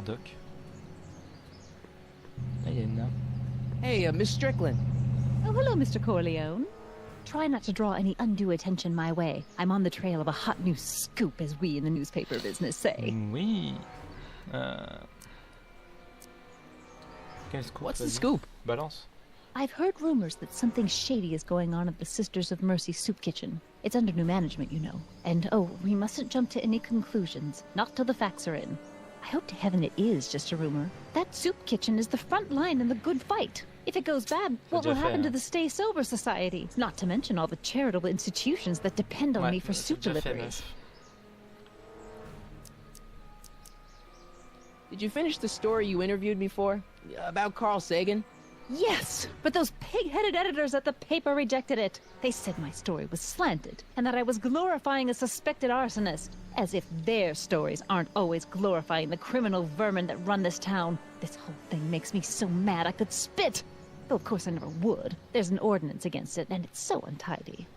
voir Doc. Là, il y a une nappe. Hey, Miss Strickland. Oh, hello, Mr. Corleone. Try not to draw any undue attention my way. I'm on the trail of a hot new scoop, as we in the newspaper business say. Oui. Quel scoop? What's the scoop? Balance. I've heard rumors that something shady is going on at the Sisters of Mercy soup kitchen. It's under new management, you know. And, oh, we mustn't jump to any conclusions. Not till the facts are in. I hope to heaven it is just a rumor. That soup kitchen is the front line in the good fight. If it goes bad, what will happen to the Stay Sober Society? Not to mention all the charitable institutions that depend on me for soup deliveries. Did you finish the story you interviewed me for? About Carl Sagan? Yes, but those pig-headed editors at the paper rejected it. They said my story was slanted, and that I was glorifying a suspected arsonist. As if their stories aren't always glorifying the criminal vermin that run this town. This whole thing makes me so mad I could spit. Though of course I never would. There's an ordinance against it, and it's so untidy.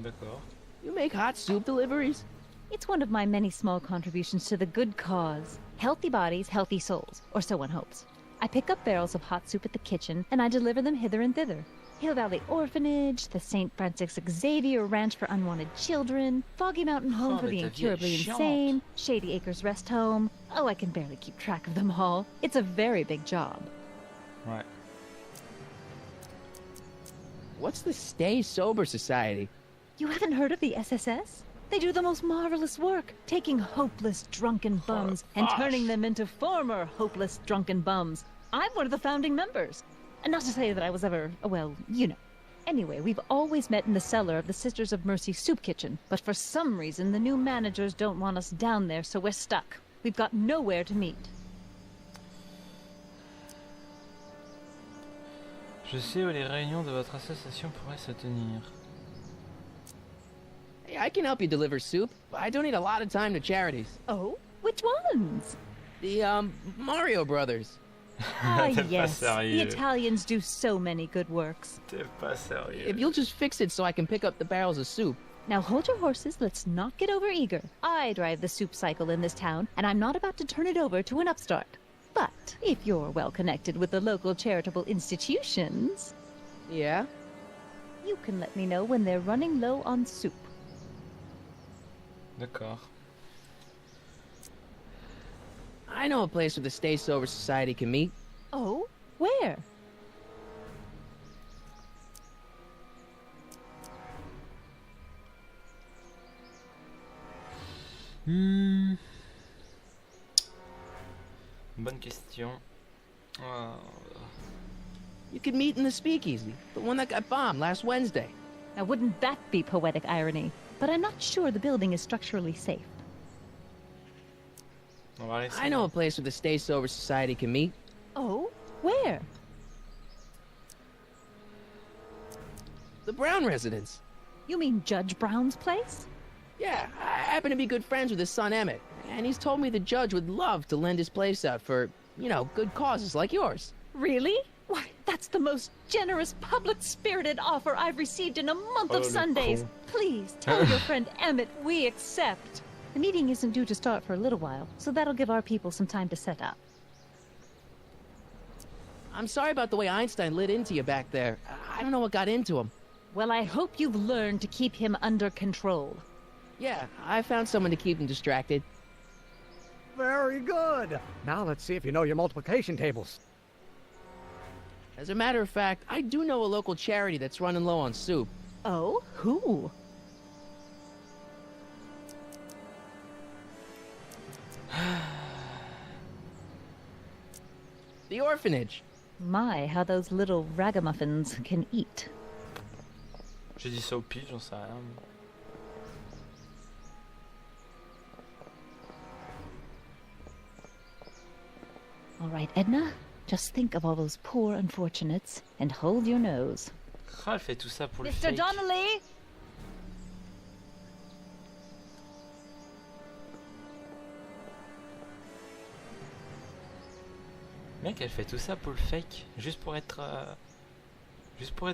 D'accord. You make hot soup deliveries? It's one of my many small contributions to the good cause. Healthy bodies, healthy souls, or so one hopes. I pick up barrels of hot soup at the kitchen, and I deliver them hither and thither. Hill Valley Orphanage, the St. Francis Xavier Ranch for Unwanted Children, Foggy Mountain Home for the Incurably Insane, Shady Acres Rest Home. Oh, I can barely keep track of them all. It's a very big job. Ouais. What's the Stay Sober Society? You haven't heard of the SSS? They do the most marvelous work, taking hopeless drunken bums and turning them into former hopeless drunken bums. I'm one of the founding members. And not to say that I was ever, well, you know. Anyway, we've always met in the cellar of the Sisters of Mercy soup kitchen, but for some reason the new managers don't want us down there, so we're stuck. We've got nowhere to meet. Je sais où les réunions de votre association pourraient se tenir. Hey, I can help you deliver soup. I donate a lot of time to charities. Oh? Which ones? The, Mario Brothers. Ah, T'es pas yes. The sérieux. Italians do so many good works. T'es pas sérieux. If you'll just fix it so I can pick up the barrels of soup. Now hold your horses, let's not get over-eager. I drive the soup cycle in this town, and I'm not about to turn it over to an upstart. But if you're well connected with the local charitable institutions... Yeah? You can let me know when they're running low on soup. D'accord. I know a place where the Stay Sober Society can meet. Oh? Where? Bonne question. You could meet in the Speakeasy, the one that got bombed last Wednesday. Now wouldn't that be poetic irony? But I'm not sure the building is structurally safe. On va laisser. I know a place where the Stay Sober Society can meet. Oh? Where? The Brown residence. You mean Judge Brown's place? Yeah, I happen to be good friends with his son Emmett, and he's told me the judge would love to lend his place out for, you know, good causes like yours. Really? Why, that's the most generous, public-spirited offer I've received in a month of Sundays. Please, tell your friend Emmett we accept. The meeting isn't due to start for a little while, so that'll give our people some time to set up. I'm sorry about the way Einstein lit into you back there. I don't know what got into him. Well, I hope you've learned to keep him under control. Yeah, I found someone to keep him distracted. Very good. Now let's see if you know your multiplication tables. As a matter of fact, I do know a local charity that's running low on soup. Oh? Who? The orphanage. My, how those little ragamuffins can eat. J'ai dit ça au pif, j'en sais rien. Mais... All right, Edna, just think of all those poor unfortunates and hold your nose. Ah, elle fait tout ça pour le Mr. fake. Donnelly! Mec, elle fait tout ça pour le fake, juste pour être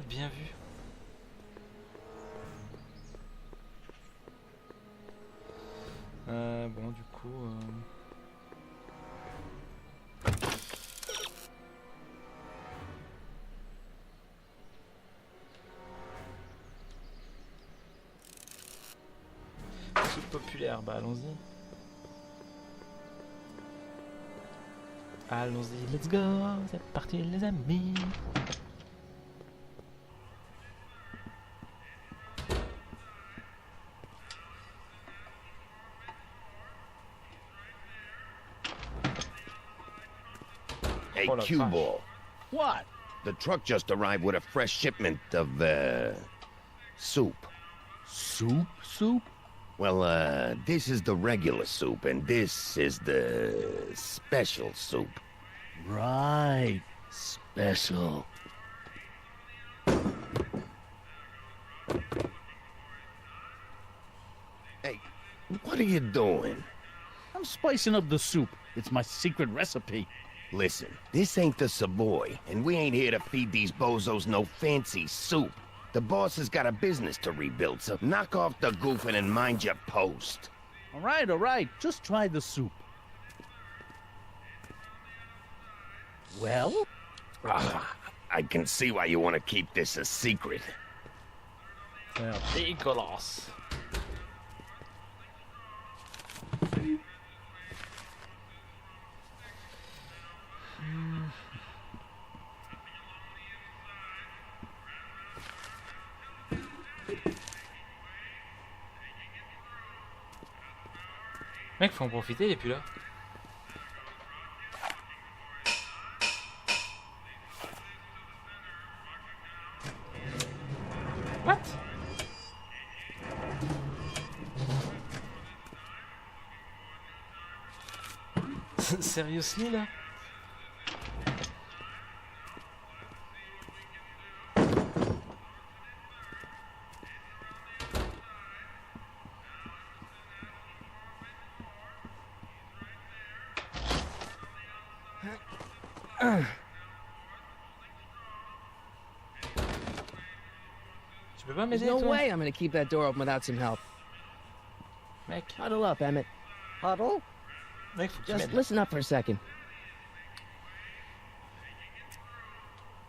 bien vue. Bon, du coup, populaire. Bah allons-y. Allons-y, let's go. C'est parti les amis. Hey, Oh, la cue vache. ball. What? The truck just arrived with a fresh shipment of, soup. Soup? Soup? Well, this is the regular soup, and this is the special soup. Right. Special. Hey, what are you doing? I'm spicing up the soup. It's my secret recipe. Listen, this ain't the Savoy, and we ain't here to feed these bozos no fancy soup. The boss has got a business to rebuild, so knock off the goofing and mind your post. All right. Just try the soup. Well? I can see why you want to keep this a secret. Dégueulasse. Mec, faut en profiter, il est plus là. What? Seriously là? Tu peux pas There's m'aider no toi? way I'm gonna keep that door open without some help. Mec, Huddle up, Emmett. Huddle? mec, faut que tu Just m'aides. listen up for a second.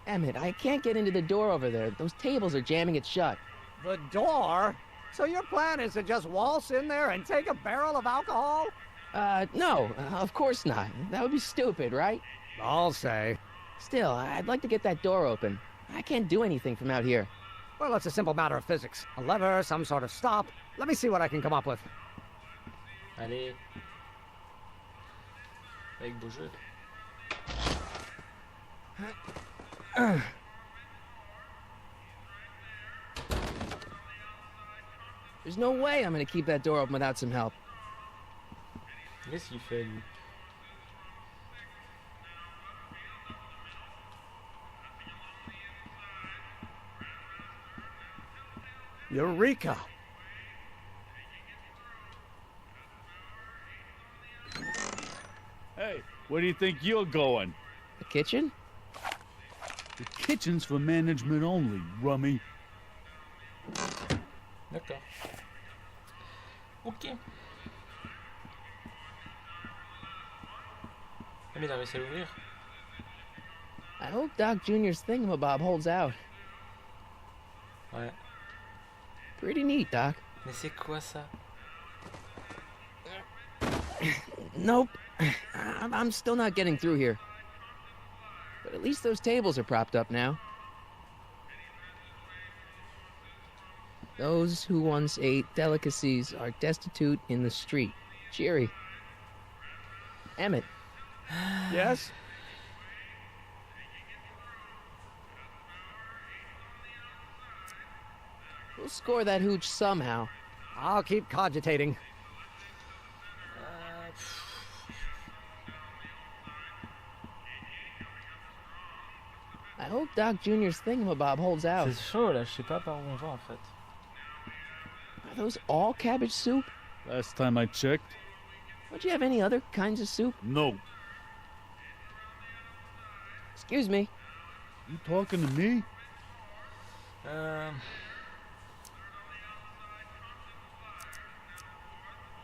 Emmett, I can't get into the door over there. Those tables are jamming it shut. The door? So your plan is to just waltz in there and take a barrel of alcohol? No, of course not. That would be stupid, right? I'll say. Still, I'd like to get that door open. I can't do anything from out here. Well, it's a simple matter of physics. A lever, some sort of stop. Let me see what I can come up with. Allez. Avec beau jeu. There's no way I'm gonna keep that door open without some help. Qu'est-ce qu'il fait lui? Eureka! Hey, where do you think you're going? The kitchen? The kitchen's for management only, rummy. D'accord. Ok. Ah mais il a réussi à l'ouvrir. I hope Doc Jr.'s thingamabob holds out. Ouais. Pretty neat, Doc. Mais c'est quoi ça? Nope. I'm still not getting through here. But at least those tables are propped up now. Those who once ate delicacies are destitute in the street. Cheery. Emmett, Yes? we'll score that hooch somehow. I'll keep cogitating. I hope Doc Jr.'s thingamabob holds out. C'est chaud là, je sais pas par où on va en fait. Are those all cabbage soup? Last time I checked, Don't you have any other kinds of soup? no. Excuse me. You talking to me?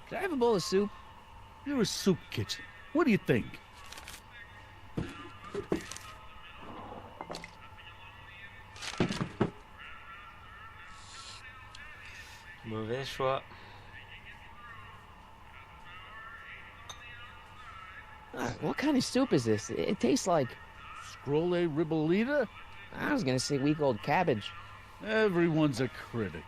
Could I have a bowl of soup? You're a soup kitchen. What do you think? Mauvais choix. What kind of soup is this? It tastes like... Scrolle ribolita? I was gonna say week-old cabbage. Everyone's a critic.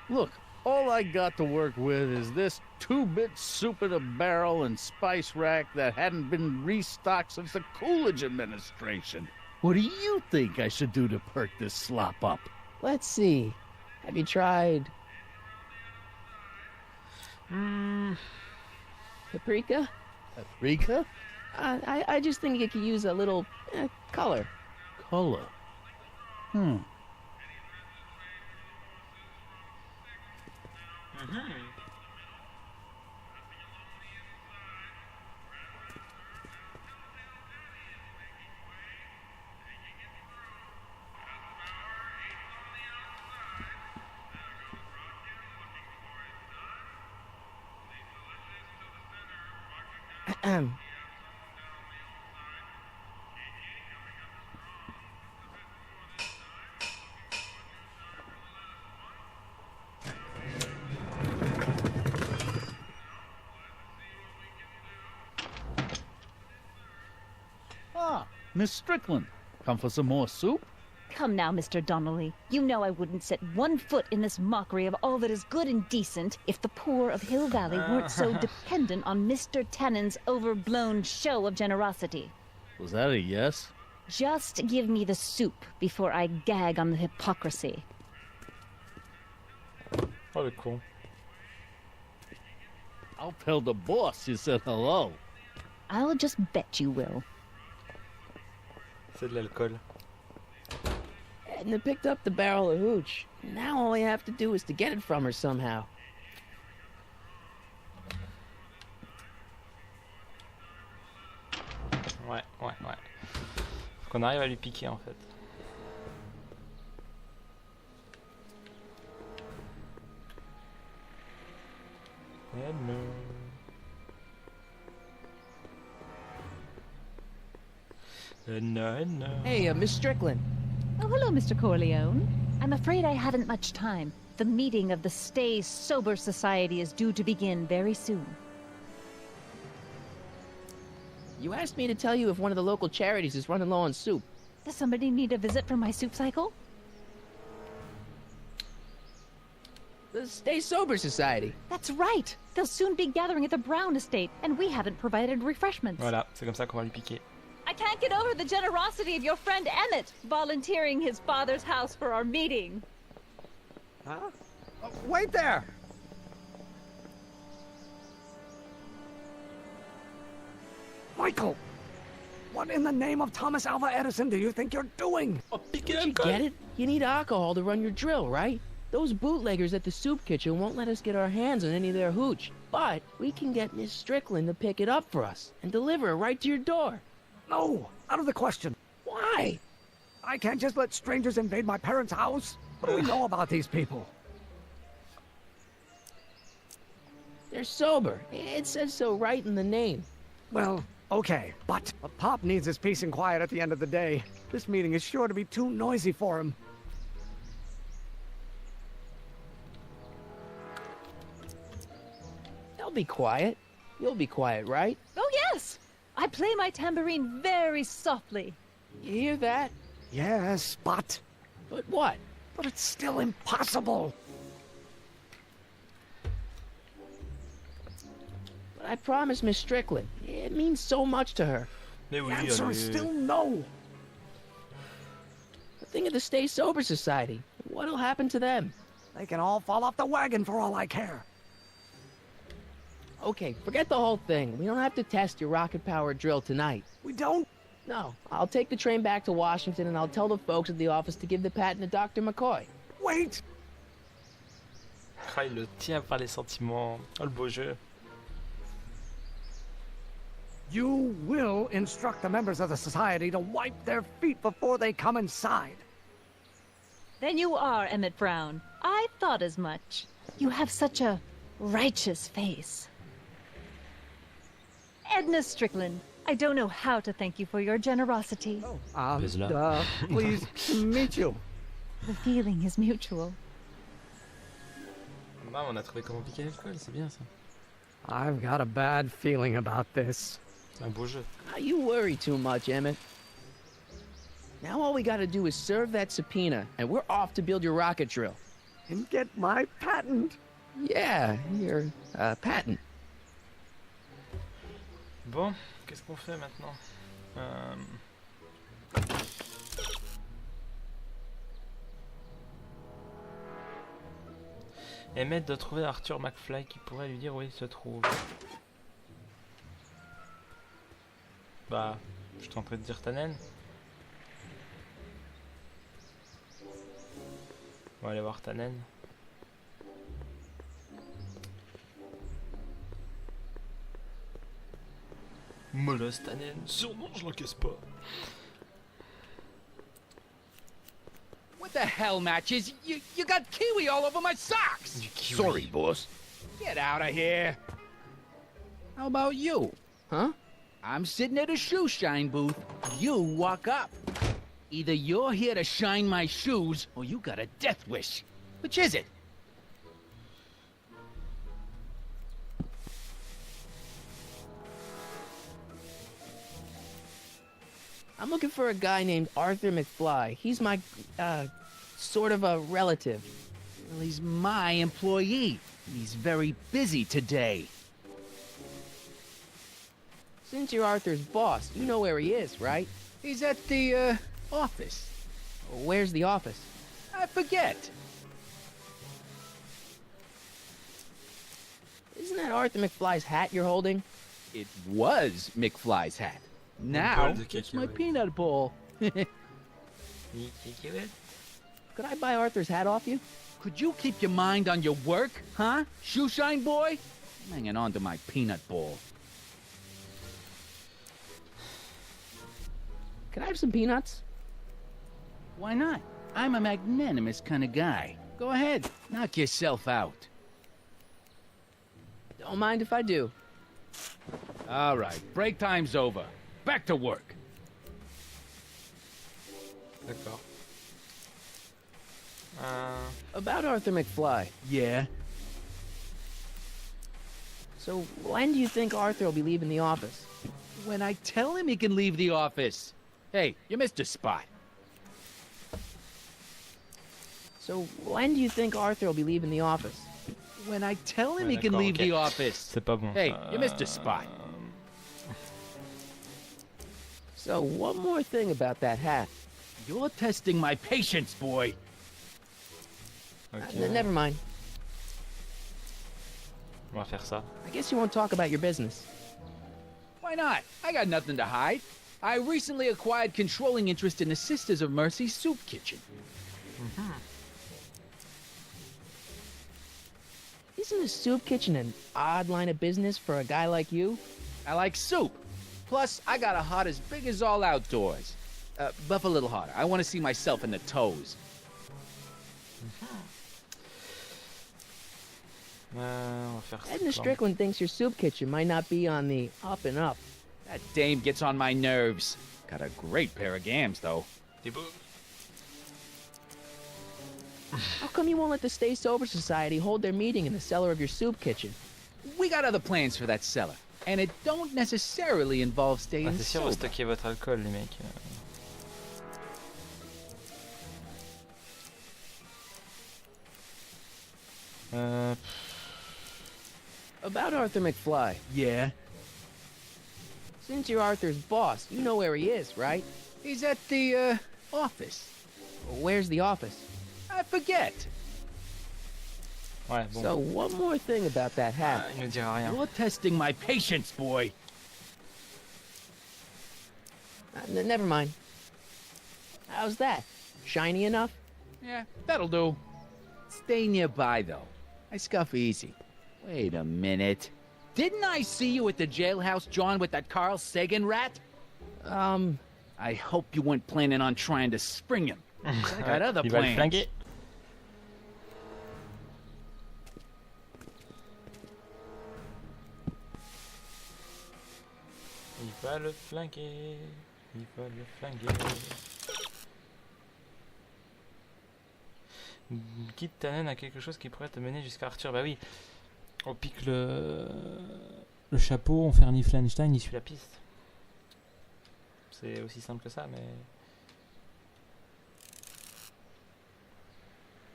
Look, all I got to work with is this 2-bit soup in a barrel and spice rack that hadn't been restocked since the Coolidge administration. What do you think I should do to perk this slop up? Let's see. Have you tried... paprika? Paprika? I just think it could use a little color. Color? Hmm. Ah, Miss Strickland. Come for some more soup? Come now, Mr. Donnelly. You know I wouldn't set one foot in this mockery of all that is good and decent if the poor of Hill Valley weren't so dependent on Mr. Tannen's overblown show of generosity. Was that a yes? Just give me the soup before I gag on the hypocrisy. Oh, le con. I'll tell the boss you said hello. I'll just bet you will. C'est de l'alcool. Edna picked up the barrel of hooch. Now all I have to do is to get it from her somehow. Ouais. Faut qu'on arrive à lui piquer en fait. Hello. No. Hey, Miss Strickland. Oh, hello, Mr. Corleone. I'm afraid I haven't much time. The meeting of the Stay Sober Society is due to begin very soon. You asked me to tell you if one of the local charities is running low on soup. Does somebody need a visit from my soup cycle? The Stay Sober Society. That's right. They'll soon be gathering at the Brown Estate, and we haven't provided refreshments. Voilà, c'est comme ça qu'on va lui piquer. I can't get over the generosity of your friend Emmett, volunteering his father's house for our meeting. Huh? Oh, wait there! Michael! What in the name of Thomas Alva Edison do you think you're doing? Oh, piquer Did you get it? You need alcohol to run your drill, right? Those bootleggers at the soup kitchen won't let us get our hands on any of their hooch. But we can get Miss Strickland to pick it up for us and deliver it right to your door. No, out of the question. Why? I can't just let strangers invade my parents' house. What do we know about these people? They're sober. It says so right in the name. Well, okay, but Pop needs his peace and quiet at the end of the day. This meeting is sure to be too noisy for him. They'll be quiet. You'll be quiet, right? Oh, yes! I play my tambourine very softly. You hear that? Yes, but But what? But it's still impossible. But I promised Miss Strickland. It means so much to her. Mais The oui, answer is allez. still no. The thing of the Stay Sober Society. What'll happen to them? They can all fall off the wagon for all I care. Okay, forget the whole thing. We don't have to test your rocket-powered drill tonight. We don't? No, I'll take the train back to Washington and I'll tell the folks at the office to give the patent to Dr. McCoy. Wait! Ah, il le tient par les sentiments. Oh, le beau jeu. You will instruct the members of the society to wipe their feet before they come inside. Then you are Emmett Brown. I thought as much. You have such a righteous face. Edna Strickland, I don't know how to thank you for your generosity. Pleased to meet you. The feeling is mutual. Ah, on a trouvé comment piquer l'alcool, c'est bien ça. I've got a bad feeling about this. Un beau jeu. You worry too much, Emmett. Now all we gotta do is serve that subpoena, and we're off to build your rocket drill. And get my patent. Yeah, your patent. Bon, qu'est-ce qu'on fait maintenant? Emmett doit trouver Arthur McFly qui pourrait lui dire où il se trouve. Bah, je tenterai de dire Tannen. On va aller voir Tannen. Molosse Tannen, sûrement je l'encaisse pas. What the hell, Matches? You got kiwi all over my socks! Du kiwi. Sorry, boss. Get out of here! How about you? Huh? I'm sitting at a shoe shine booth. You walk up. Either you're here to shine my shoes, or you got a death wish. Which is it? I'm looking for a guy named Arthur McFly. He's my, sort of a relative. Well, he's my employee. He's very busy today. Since you're Arthur's boss, you know where he is, right? He's at the, office. Where's the office? I forget. Isn't that Arthur McFly's hat you're holding? It was McFly's hat. Now, bol de it's my cacahuètes. peanut bowl. Cacahuète. Could I buy Arthur's hat off you? Could you keep your mind on your work, huh? Shoeshine boy? I'm hanging on to my peanut bowl. Can I have some peanuts? Why not? I'm a magnanimous kind of guy. Go ahead, knock yourself out. Don't mind if I do. All right, break time's over. Back to work. D'accord. About Arthur McFly. Yeah? So when do you think Arthur will be leaving the office? When I tell him he can leave the office. Hey, you missed a spot. So when do you think Arthur will be leaving the office? When I tell him Ouais, he can d'accord, leave ok. the office. C'est pas bon. Hey, you missed a spot. So one more thing about that hat. You're testing my patience, boy. Ok. Never mind. On va faire ça. I guess you won't talk about your business. Why not? I got nothing to hide. I recently acquired controlling interest in the Sisters of Mercy soup kitchen. Isn't a soup kitchen an odd line of business for a guy like you? I like soup. Plus, I got a heart as big as all outdoors. Buff a little harder. I want to see myself in the toes. On va faire ça. Edna Strickland thinks your soup kitchen might not be on the up and up. That dame gets on my nerves. Got a great pair of gams, though. T'es beau. How come you won't let the Stay Sober Society hold their meeting in the cellar of your soup kitchen? We got other plans for that cellar. And it don't necessarily involve Ah, staying c'est sûr, vous sober. stockez votre alcool, les mecs. About Arthur McFly. Yeah? Since you're Arthur's boss, you know where he is, right? He's at the, office. Where's the office? I forget. Ouais, bon. So one more thing about that hat. Il nous dira rien. You're testing my patience, boy. Never mind. How's that? Shiny enough? Yeah, that'll do. Stay nearby, though. I scuff easy. Wait a minute. Didn't I see you at the jailhouse, John, with that Carl Sagan rat? I hope you weren't planning on trying to spring him. I got other Il va le plans. flinguer. Il va le flinguer. Il va le flinguer. Quitte Tannen a quelque chose qui pourrait te mener jusqu'à Arthur. Bah oui. On pique le chapeau, on fait un Flanstein, il suit la piste. C'est aussi simple que ça, mais...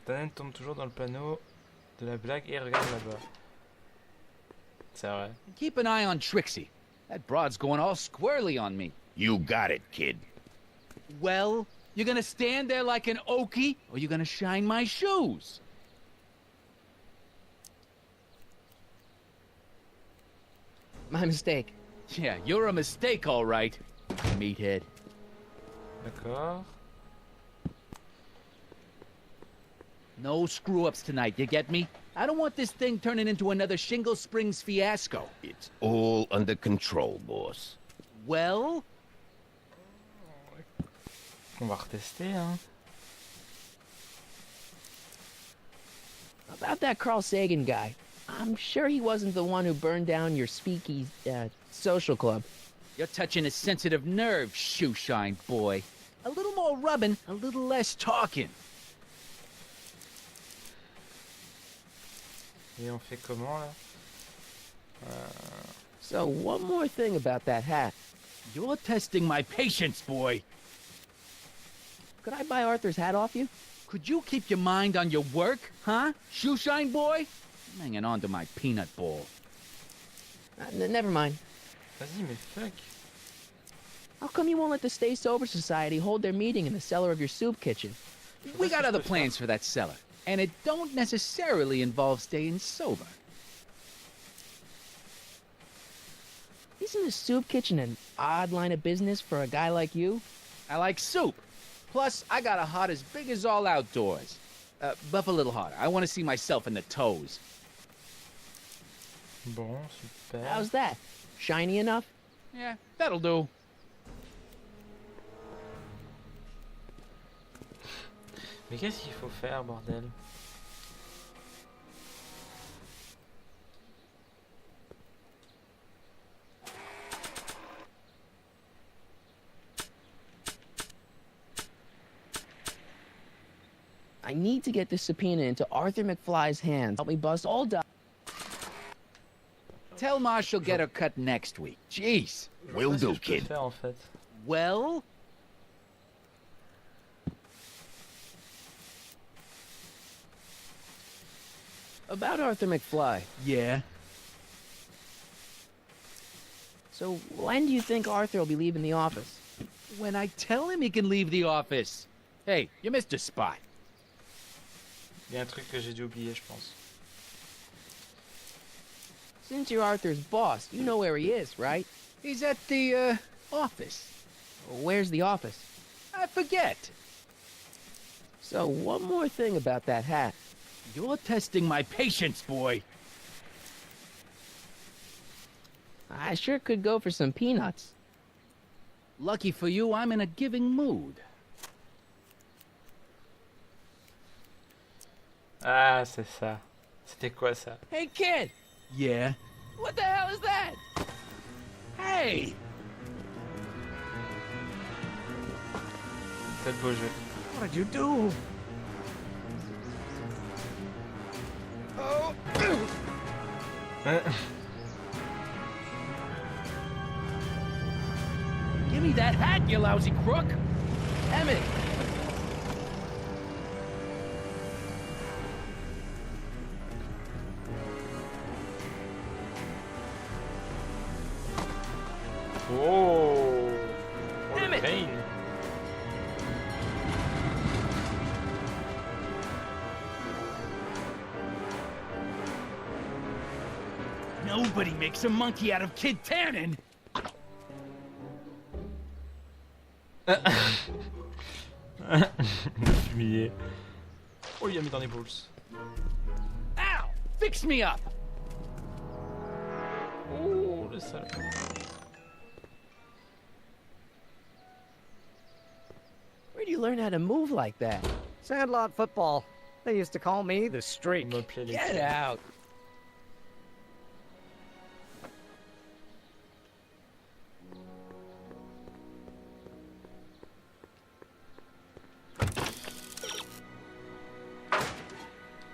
Tannen tombe toujours dans le panneau de la blague et regarde là-bas. C'est vrai. Keep an eye on Trixie. That broad's going all squarely on me. You got it, kid. Well, you gonna stand there like an okie, or you gonna shine my shoes? My mistake. Yeah, you're a mistake, all right, meathead. D'accord. No screw-ups tonight, you get me? I don't want this thing turning into another Shingle Springs fiasco. It's all under control, boss. Well? On va retester, hein. About that Carl Sagan guy. I'm sure he wasn't the one who burned down your speakeasy, social club. You're touching a sensitive nerve, shoeshine boy. A little more rubbing, a little less talking. Et on fait comment, là? So, one more thing about that hat. You're testing my patience, boy. Could I buy Arthur's hat off you? Could you keep your mind on your work, huh, shoeshine boy? I'm hanging on to my peanut ball. Never mind. Vas-y, mais fuck. How come you won't let the Stay Sober Society hold their meeting in the cellar of your soup kitchen? We got other plans for that cellar, and it don't necessarily involve staying sober. Isn't the soup kitchen an odd line of business for a guy like you? I like soup. Plus, I got a heart as big as all outdoors. Buff a little harder. I want to see myself in the toes. Bon, super. How's that? Shiny enough? Yeah, that'll do. Mais qu'est-ce qu'il faut faire, bordel? I need to get this subpoena into Arthur McFly's hands. Help me bust all down. Tell Ma she'll get her cut next week. Jeez. Will Qu'est-ce que do, je peux kid. faire, en fait? Well? About Arthur McFly. Yeah. So, when do you think Arthur will be leaving the office? When I tell him he can leave the office. Hey, you missed a spot. Il y a un truc que j'ai dû oublier, je pense. Since you're Arthur's boss, you know where he is, right? He's at the, office. Where's the office? I forget. So, one more thing about that hat. You're testing my patience, boy. I sure could go for some peanuts. Lucky for you, I'm in a giving mood. Ah, c'est ça. C'était quoi, ça? Hey, kid! Yeah? What the hell is that? Hey! C'est le beau jeu. What did you do? Give me that hat, you lousy crook! Emmett! Oh! Oh, Damn le it. pain. Nobody makes a monkey out of Kid Tannen! Le fumier. Oh, il a mis dans les balls. Ow! Fix me up! Oh, le sale. Where do you learn how to move like that? Sandlot football. They used to call me the Il streak. me plaît les Get pieds. out!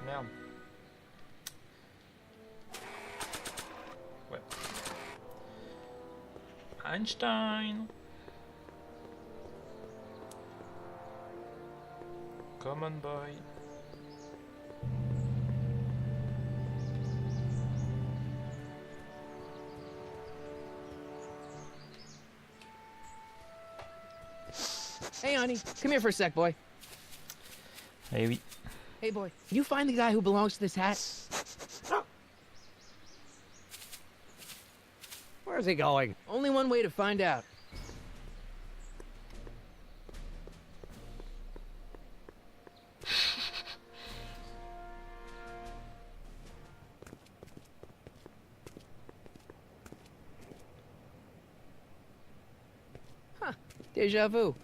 Merde. Ouais. Einstein. Come on, boy. Hey, honey, come here for a sec, boy. Eh oui. Hey, boy, can you find the guy who belongs to this hat? Where's he going? Only one way to find out. Huh, deja vu.